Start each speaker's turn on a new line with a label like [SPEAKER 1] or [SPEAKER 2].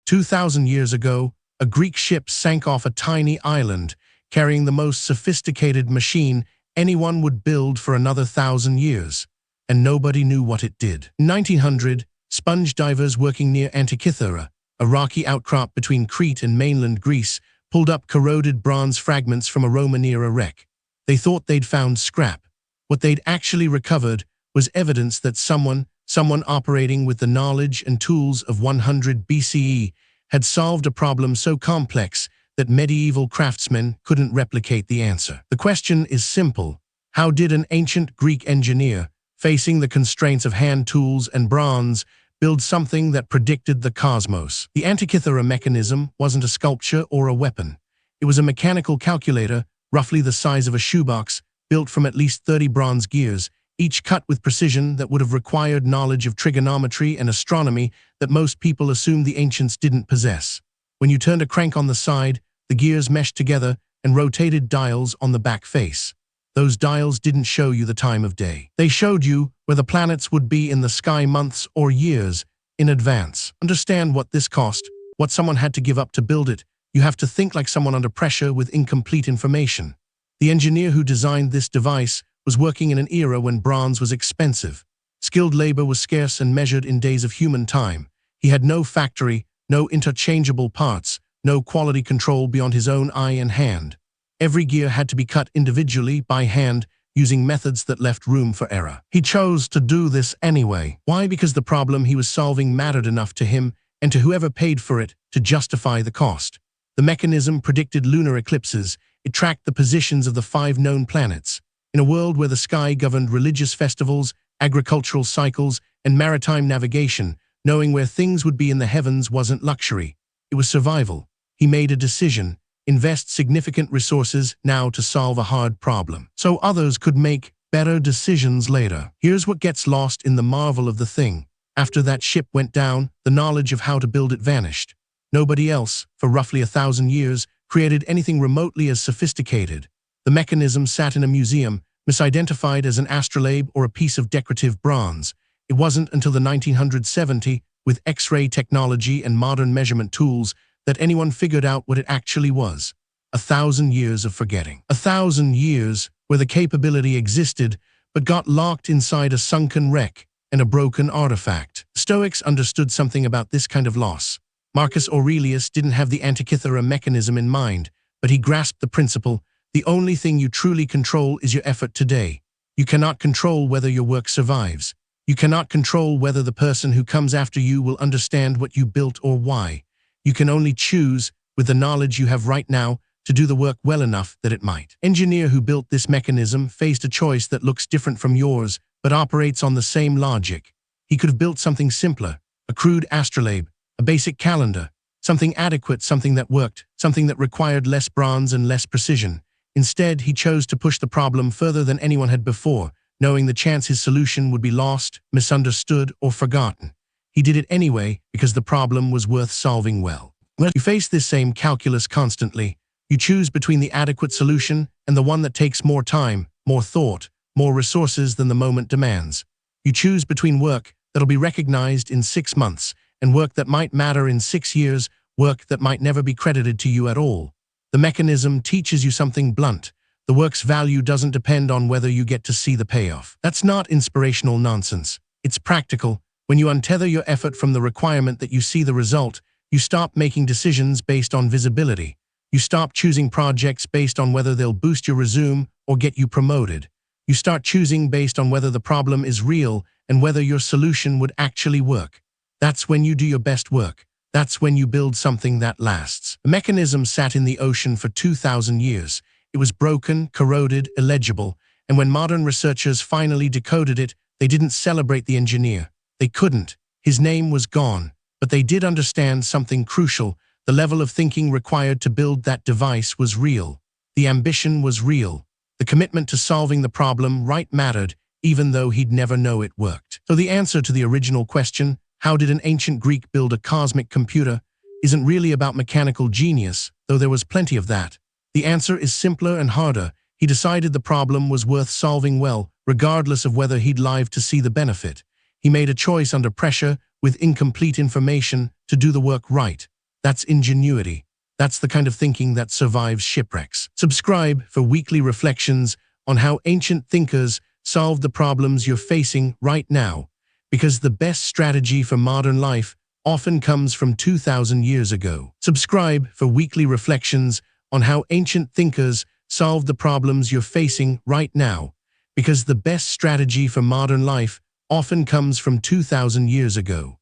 [SPEAKER 1] 2,000 years ago, a Greek ship sank off a tiny island, carrying the most sophisticated machine anyone would build for another 1,000 years, and nobody knew what it did. In 1900, sponge divers working near Antikythera, a rocky outcrop between Crete and mainland Greece, pulled up corroded bronze fragments from a Roman-era wreck. They thought they'd found scrap. What they'd actually recovered was evidence that someone operating with the knowledge and tools of 100 BCE had solved a problem so complex that medieval craftsmen couldn't replicate the answer. The question is simple. How did an ancient Greek engineer, facing the constraints of hand tools and bronze, build something that predicted the cosmos? The Antikythera Mechanism wasn't a sculpture or a weapon. It was a mechanical calculator, roughly the size of a shoebox, built from at least 30 bronze gears, each cut with precision that would have required knowledge of trigonometry and astronomy that most people assumed the ancients didn't possess. When you turned a crank on the side, the gears meshed together and rotated dials on the back face. Those dials didn't show you the time of day. They showed you where the planets would be in the sky months or years in advance. Understand what this cost, what someone had to give up to build it. You have to think like someone under pressure with incomplete information. The engineer who designed this device was working in an era when bronze was expensive. Skilled labor was scarce and measured in days of human time. He had no factory, no interchangeable parts, no quality control beyond his own eye and hand. Every gear had to be cut individually by hand, using methods that left room for error. He chose to do this anyway. Why? Because the problem he was solving mattered enough to him and to whoever paid for it to justify the cost. The mechanism predicted lunar eclipses. It tracked the positions of the 5 known planets. In a world where the sky governed religious festivals, agricultural cycles, and maritime navigation, knowing where things would be in the heavens wasn't luxury. It was survival. He made a decision: invest significant resources now to solve a hard problem, so others could make better decisions later. Here's what gets lost in the marvel of the thing. After that ship went down, the knowledge of how to build it vanished. Nobody else, for roughly 1,000 years, created anything remotely as sophisticated. The mechanism sat in a museum, misidentified as an astrolabe or a piece of decorative bronze. It wasn't until the 1970s, with X-ray technology and modern measurement tools, that anyone figured out what it actually was. 1,000 years of forgetting. 1,000 years where the capability existed, but got locked inside a sunken wreck and a broken artifact. Stoics understood something about this kind of loss. Marcus Aurelius didn't have the Antikythera Mechanism in mind, but he grasped the principle: the only thing you truly control is your effort today. You cannot control whether your work survives. You cannot control whether the person who comes after you will understand what you built or why. You can only choose, with the knowledge you have right now, to do the work well enough that it might. The engineer who built this mechanism faced a choice that looks different from yours, but operates on the same logic. He could have built something simpler, a crude astrolabe, a basic calendar, something adequate, something that worked, something that required less bronze and less precision. Instead, he chose to push the problem further than anyone had before, knowing the chance his solution would be lost, misunderstood, or forgotten. He did it anyway because the problem was worth solving well. When you face this same calculus constantly, you choose between the adequate solution and the one that takes more time, more thought, more resources than the moment demands. You choose between work that'll be recognized in 6 months and work that might matter in 6 years, work that might never be credited to you at all. The mechanism teaches you something blunt. The work's value doesn't depend on whether you get to see the payoff. That's not inspirational nonsense. It's practical. When you untether your effort from the requirement that you see the result, you stop making decisions based on visibility. You stop choosing projects based on whether they'll boost your resume or get you promoted. You start choosing based on whether the problem is real and whether your solution would actually work. That's when you do your best work. That's when you build something that lasts. The mechanism sat in the ocean for 2,000 years. It was broken, corroded, illegible, and when modern researchers finally decoded it, they didn't celebrate the engineer. They couldn't. His name was gone. But they did understand something crucial. The level of thinking required to build that device was real. The ambition was real. The commitment to solving the problem right mattered, even though he'd never know it worked. So the answer to the original question, how did an ancient Greek build a cosmic computer, isn't really about mechanical genius, though there was plenty of that. The answer is simpler and harder. He decided the problem was worth solving well, regardless of whether he'd lived to see the benefit. He made a choice under pressure, with incomplete information, to do the work right. That's ingenuity. That's the kind of thinking that survives shipwrecks. Subscribe for weekly reflections on how ancient thinkers solved the problems you're facing right now, because the best strategy for modern life often comes from 2,000 years ago. Subscribe for weekly reflections on how ancient thinkers solved the problems you're facing right now, because the best strategy for modern life often comes from 2,000 years ago.